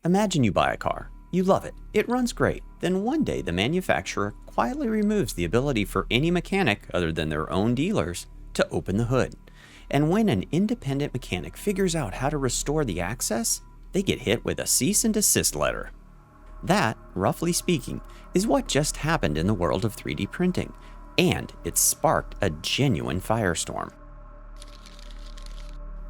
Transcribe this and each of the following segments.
Imagine you buy a car. You love it. It runs great. Then one day the manufacturer quietly removes the ability for any mechanic other than their own dealers to open the hood. And when an independent mechanic figures out how to restore the access, they get hit with a cease and desist letter. That, roughly speaking, is what just happened in the world of 3D printing, and it sparked a genuine firestorm.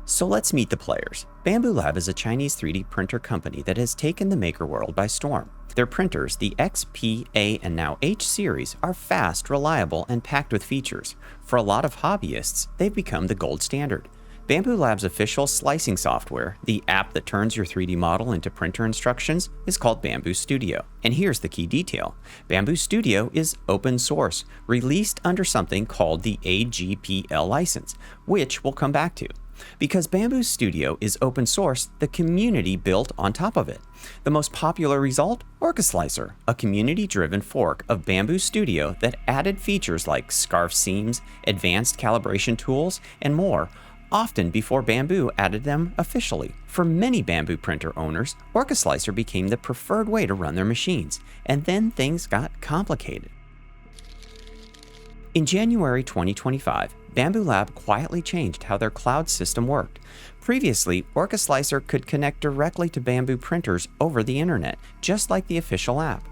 So let's meet the players. Bambu Lab is a Chinese 3D printer company that has taken the maker world by storm. Their printers, the X, P, A, and now H series, are fast, reliable, and packed with features. For a lot of hobbyists, they've become the gold standard. Bambu Lab's official slicing software, the app that turns your 3D model into printer instructions, is called Bambu Studio. And here's the key detail. Bambu Studio is open source, released under something called the AGPL license, which we'll come back to. Because Bambu Studio is open source, the community built on top of it. The most popular result? OrcaSlicer, a community-driven fork of Bambu Studio that added features like scarf seams, advanced calibration tools, and more, often before Bambu added them officially. For many Bambu printer owners, OrcaSlicer became the preferred way to run their machines, and then things got complicated. In January 2025, Bambu Lab quietly changed how their cloud system worked. Previously, OrcaSlicer could connect directly to Bambu printers over the internet, just like the official app.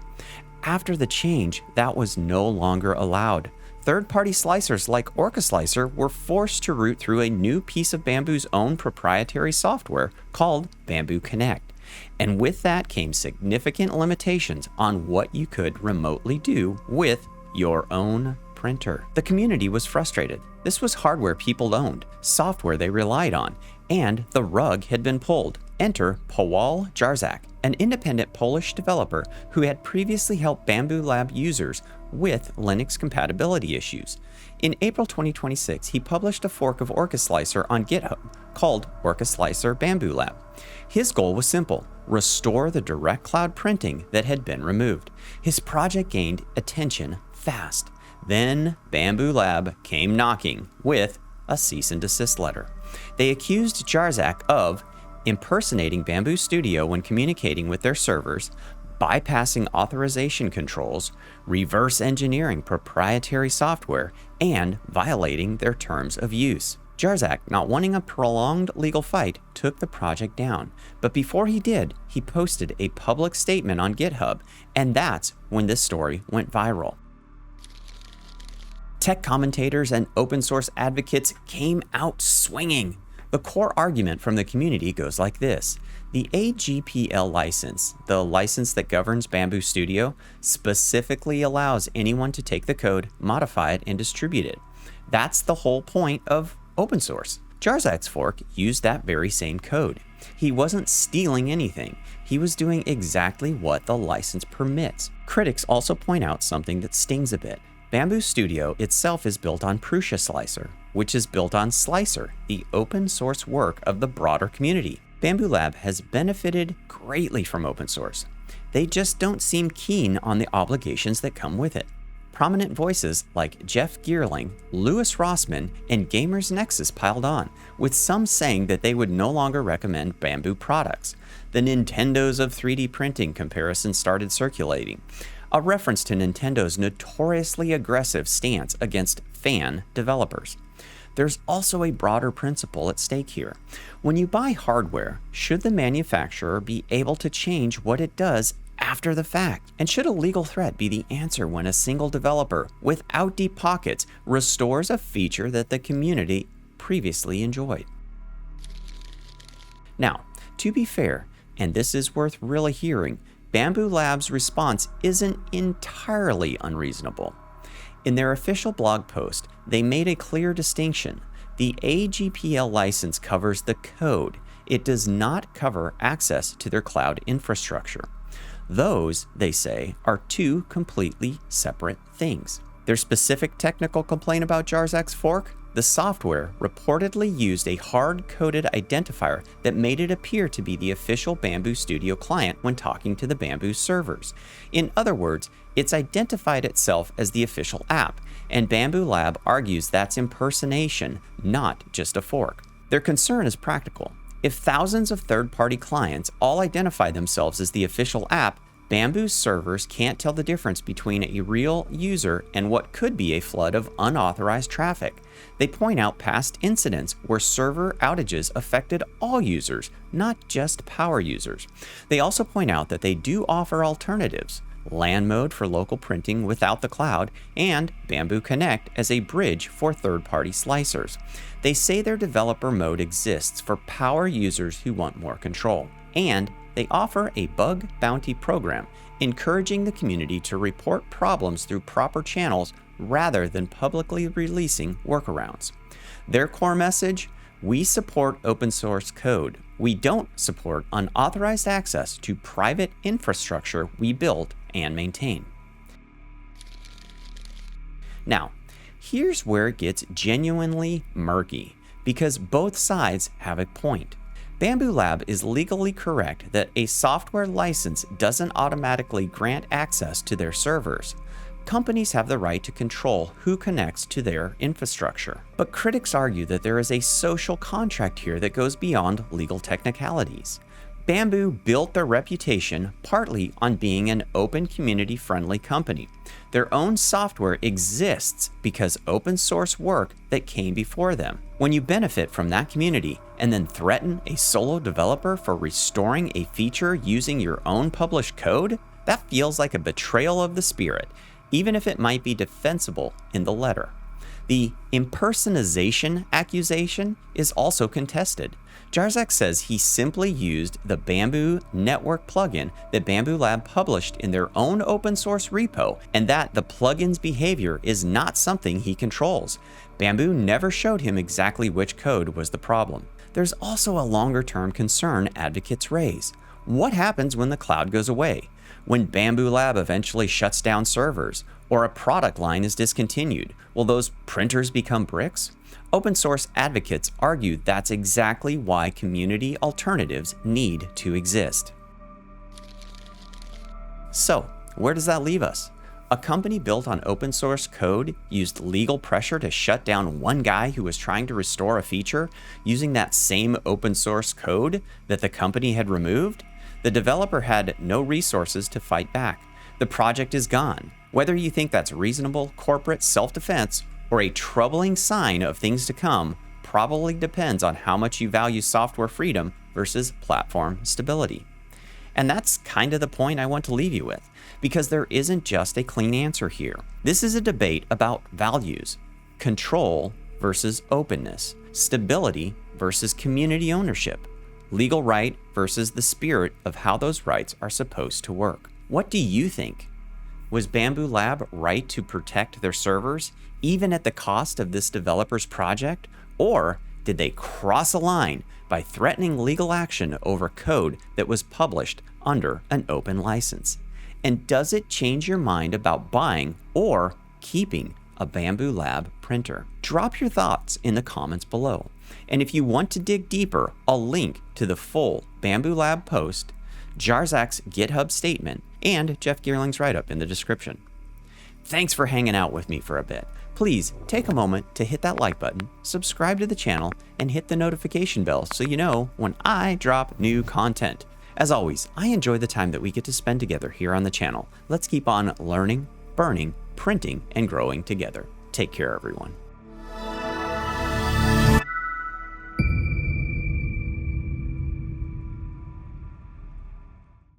After the change, that was no longer allowed. Third-party slicers like OrcaSlicer were forced to route through a new piece of Bambu's own proprietary software called Bambu Connect. And with that came significant limitations on what you could remotely do with your own printer. The community was frustrated. This was hardware people owned, software they relied on, and the rug had been pulled. Enter Pawal Jarzak, an independent Polish developer who had previously helped Bambu Lab users with Linux compatibility issues. In April 2026, he published a fork of OrcaSlicer on GitHub called OrcaSlicer Bambu Lab. His goal was simple: restore the direct cloud printing that had been removed. His project gained attention fast. Then Bambu Lab came knocking with a cease and desist letter. They accused Jarzak of impersonating Bambu Studio when communicating with their servers, bypassing authorization controls, reverse engineering proprietary software, and violating their terms of use. Jarzak, not wanting a prolonged legal fight, took the project down. But before he did, he posted a public statement on GitHub, and that's when this story went viral. Tech commentators and open source advocates came out swinging. The core argument from the community goes like this. The AGPL license, the license that governs Bambu Studio, specifically allows anyone to take the code, modify it, and distribute it. That's the whole point of open source. Jarzak's fork used that very same code. He wasn't stealing anything. He was doing exactly what the license permits. Critics also point out something that stings a bit. Bambu Studio itself is built on Prusa Slicer, which is built on Slicer, the open source work of the broader community. Bambu Lab has benefited greatly from open source. They just don't seem keen on the obligations that come with it. Prominent voices like Jeff Geerling, Louis Rossmann, and Gamers Nexus piled on, with some saying that they would no longer recommend Bambu products. The Nintendos of 3D printing comparison started circulating, a reference to Nintendo's notoriously aggressive stance against fan developers. There's also a broader principle at stake here. When you buy hardware, should the manufacturer be able to change what it does after the fact? And should a legal threat be the answer when a single developer, without deep pockets, restores a feature that the community previously enjoyed? Now, to be fair, and this is worth really hearing, Bambu Lab's response isn't entirely unreasonable. In their official blog post, they made a clear distinction. The AGPL license covers the code. It does not cover access to their cloud infrastructure. Those, they say, are two completely separate things. Their specific technical complaint about Jarzak's fork? The software reportedly used a hard-coded identifier that made it appear to be the official Bambu Studio client when talking to the Bambu servers. In other words, it's identified itself as the official app, and Bambu Lab argues that's impersonation, not just a fork. Their concern is practical. If thousands of third-party clients all identify themselves as the official app, Bambu's servers can't tell the difference between a real user and what could be a flood of unauthorized traffic. They point out past incidents where server outages affected all users, not just power users. They also point out that they do offer alternatives: LAN mode for local printing without the cloud, and Bambu Connect as a bridge for third-party slicers. They say their developer mode exists for power users who want more control, and they offer a bug bounty program, encouraging the community to report problems through proper channels rather than publicly releasing workarounds. Their core message: we support open source code. We don't support unauthorized access to private infrastructure we build and maintain. Now, here's where it gets genuinely murky, because both sides have a point. Bambu Lab is legally correct that a software license doesn't automatically grant access to their servers. Companies have the right to control who connects to their infrastructure. But critics argue that there is a social contract here that goes beyond legal technicalities. Bambu built their reputation partly on being an open, community-friendly company. Their own software exists because open source work that came before them. When you benefit from that community and then threaten a solo developer for restoring a feature using your own published code, that feels like a betrayal of the spirit, even if it might be defensible in the letter. The impersonation accusation is also contested. Jarzak says he simply used the Bambu network plugin that Bambu Lab published in their own open source repo, and that the plugin's behavior is not something he controls. Bambu never showed him exactly which code was the problem. There's also a longer-term concern advocates raise. What happens when the cloud goes away? When Bambu Lab eventually shuts down servers, or a product line is discontinued, will those printers become bricks? Open source advocates argue that's exactly why community alternatives need to exist. So, where does that leave us? A company built on open source code used legal pressure to shut down one guy who was trying to restore a feature using that same open source code that the company had removed. The developer had no resources to fight back. The project is gone. Whether you think that's reasonable corporate self-defense or a troubling sign of things to come probably depends on how much you value software freedom versus platform stability. And that's kind of the point I want to leave you with, because there isn't just a clean answer here. This is a debate about values, control versus openness, stability versus community ownership, legal right versus the spirit of how those rights are supposed to work. What do you think? Was Bambu Lab right to protect their servers, even at the cost of this developer's project? Or did they cross a line by threatening legal action over code that was published under an open license? And does it change your mind about buying or keeping a Bambu Lab printer? Drop your thoughts in the comments below. And if you want to dig deeper, I'll link to the full Bambu Lab post, Jarzak's GitHub statement, and Jeff Geerling's write-up in the description. Thanks for hanging out with me for a bit. Please take a moment to hit that like button, subscribe to the channel, and hit the notification bell so you know when I drop new content. As always, I enjoy the time that we get to spend together here on the channel. Let's keep on learning, burning, printing, and growing together. Take care, everyone.